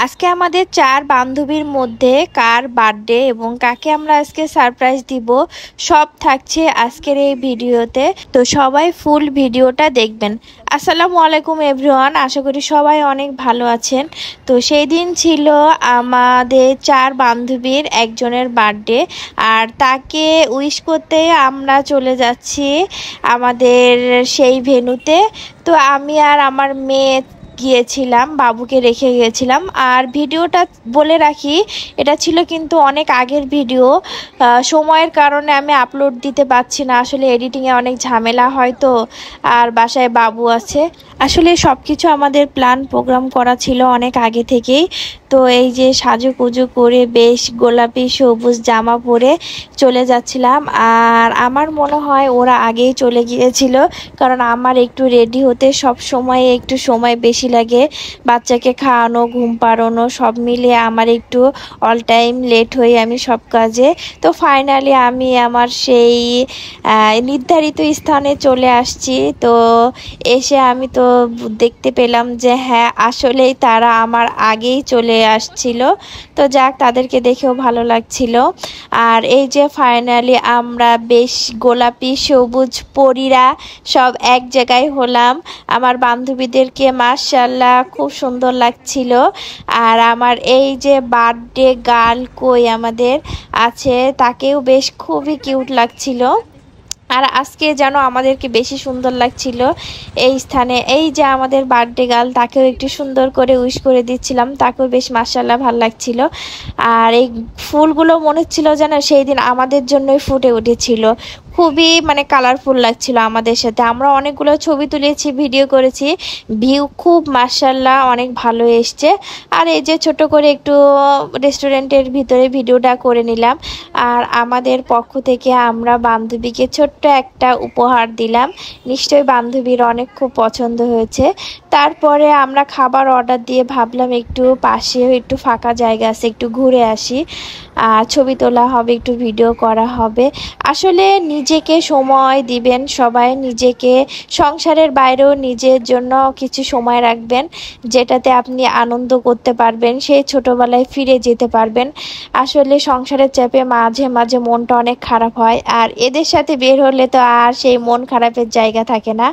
আজকে আমাদের 4 বান্ধবীর মধ্যে কার বার্থডে এবং কাকে আমরা আজকে সারপ্রাইজ দিব সব থাকছে আজকের এই ভিডিওতে। তো সবাই ফুল ভিডিওটা দেখবেন। আসসালামু আলাইকুম এভরিওয়ান, আশা করি সবাই অনেক ভালো আছেন। তো সেই দিন ছিল আমাদের 4 বান্ধবীর একজনের বার্থডে, আর তাকে উইশ করতে আমরা চলে যাচ্ছি আমাদের সেই ভেন্যুতে। তো আমি আর আমার মেয়ে গিয়েছিলাম, বাবুকে রেখে গিয়েছিলাম। আর ভিডিওটা বলে রাখি, এটা ছিল কিন্তু অনেক আগের ভিডিও। সময়ের কারণে আমি আপলোড দিতে পারছি না, আসলে এডিটিংয়ে অনেক ঝামেলা হয়। তো আর বাসায় বাবু আছে, আসলে সব কিছু আমাদের প্ল্যান প্রোগ্রাম করা ছিল অনেক আগে থেকেই। তো এই যে সাজুগুজু করে বেশ গোলাপি সবুজ জামা পরে চলে যাচ্ছিলাম। আর আমার মনে হয় ওরা আগেই চলে গিয়েছিল, কারণ আমার একটু রেডি হতে সব সময় একটু সময় বেশি লাগে। বাচ্চাকে খাওয়ানো, ঘুম পাড়ানো সব মিলিয়ে আমার একটু অল টাইম লেট হই আমি সব কাজে। তো ফাইনালি আমি আমার সেই নির্ধারিত স্থানে চলে আসছি। তো এসে আমি তো দেখতে পেলাম যে হ্যাঁ, আসলেই তারা আমার আগেই চলে আসছিল। তো যাক, তাদেরকে দেখেও ভালো লাগছিল। আর এই যে ফাইনালি আমরা বেশ গোলাপি সবুজ পরীরা সব এক জায়গায় হলাম। আমার বান্ধবীদেরকে মাশাআল্লাহ খুব সুন্দর লাগছিল। আর আমার এই যে বার্থডে গার্ল কই আমাদের আছে, তাকেও বেশ খুবই কিউট লাগছিল। আর আজকে যেন আমাদেরকে বেশি সুন্দর লাগছিল এই স্থানে। এই যে আমাদের বার্থডে গার্ল, তাকেও একটু সুন্দর করে উইশ করে দিচ্ছিলাম, তাকেও বেশ মাশাআল্লাহ ভালো লাগছিল। আর এই ফুলগুলো মনে হচ্ছিল যেন সেই দিন আমাদের জন্যই ফুটে উঠেছিল, খুবই মানে কালারফুল লাগছিল আমাদের সাথে। আমরা অনেকগুলো ছবি তুলেছি, ভিডিও করেছি, ভিউ খুব মাশাআল্লাহ অনেক ভালো এসছে। আর এই যে ছোট করে একটু রেস্টুরেন্টের ভিতরে ভিডিওটা করে নিলাম। আর আমাদের পক্ষ থেকে আমরা বান্ধবীকে ছোট্ট একটা উপহার দিলাম, নিশ্চয়ই বান্ধবীর অনেক খুব পছন্দ হয়েছে। তারপরে আমরা খাবার অর্ডার দিয়ে ভাবলাম একটু পাশে একটু ফাঁকা জায়গা আছে, একটু ঘুরে আসি, আর ছবি তোলা হবে, একটু ভিডিও করা হবে। আসলে নিজেকে সময় দিবেন সবাই, নিজেকে সংসারের বাইরেও নিজের জন্য কিছু সময় রাখবেন, যেটাতে আপনি আনন্দ করতে পারবেন, সেই ছোটবেলায় ফিরে যেতে পারবেন। আসলে সংসারের চাপে মাঝে মাঝে মনটা অনেক খারাপ হয়, আর এদের সাথে বের হলে তো আর সেই মন খারাপের জায়গা থাকে না।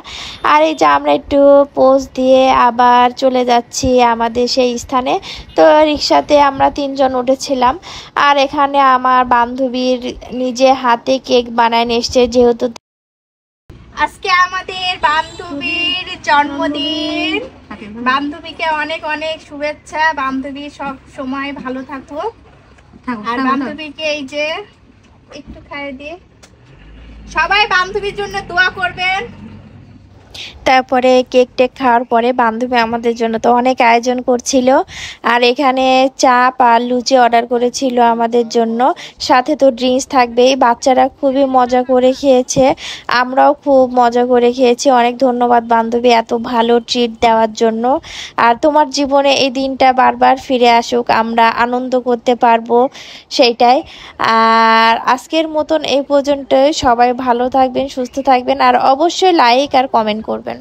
আর এই যে আমরা একটু পোজ দিয়ে আবার চলে যাচ্ছি আমাদের সেই স্থানে। তো রিক্সাতে আমরা 3 জন উঠেছিলাম। আর এখানে আমার বান্ধবীর নিজে হাতে কেক বানায় নিয়ে এসছে, যেহেতু আজকে আমাদের বান্ধবীর জন্মদিন। বান্ধবীকে অনেক অনেক শুভেচ্ছা, বান্ধবী সব সময় ভালো থাকুক। আর বান্ধবীকে এই যে একটু খাইয়ে দিয়ে সবাই বান্ধবীর জন্য দোয়া করবেন। তারপরে কেক টেক খাওয়ার পরে বান্ধবী আমাদের জন্য তো অনেক আয়োজন করছিল। আর এখানে চাপ আর লুচি অর্ডার করেছিল আমাদের জন্য, সাথে তো ড্রিঙ্কস থাকবেই। বাচ্চারা খুবই মজা করে খেয়েছে, আমরাও খুব মজা করে খেয়েছি। অনেক ধন্যবাদ বান্ধবী এত ভালো ট্রিট দেওয়ার জন্য। আর তোমার জীবনে এই দিনটা বারবার ফিরে আসুক, আমরা আনন্দ করতে পারবো সেইটাই। আর আজকের মতন এই পর্যন্তই। সবাই ভালো থাকবেন, সুস্থ থাকবেন, আর অবশ্যই লাইক আর কমেন্ট করবেন।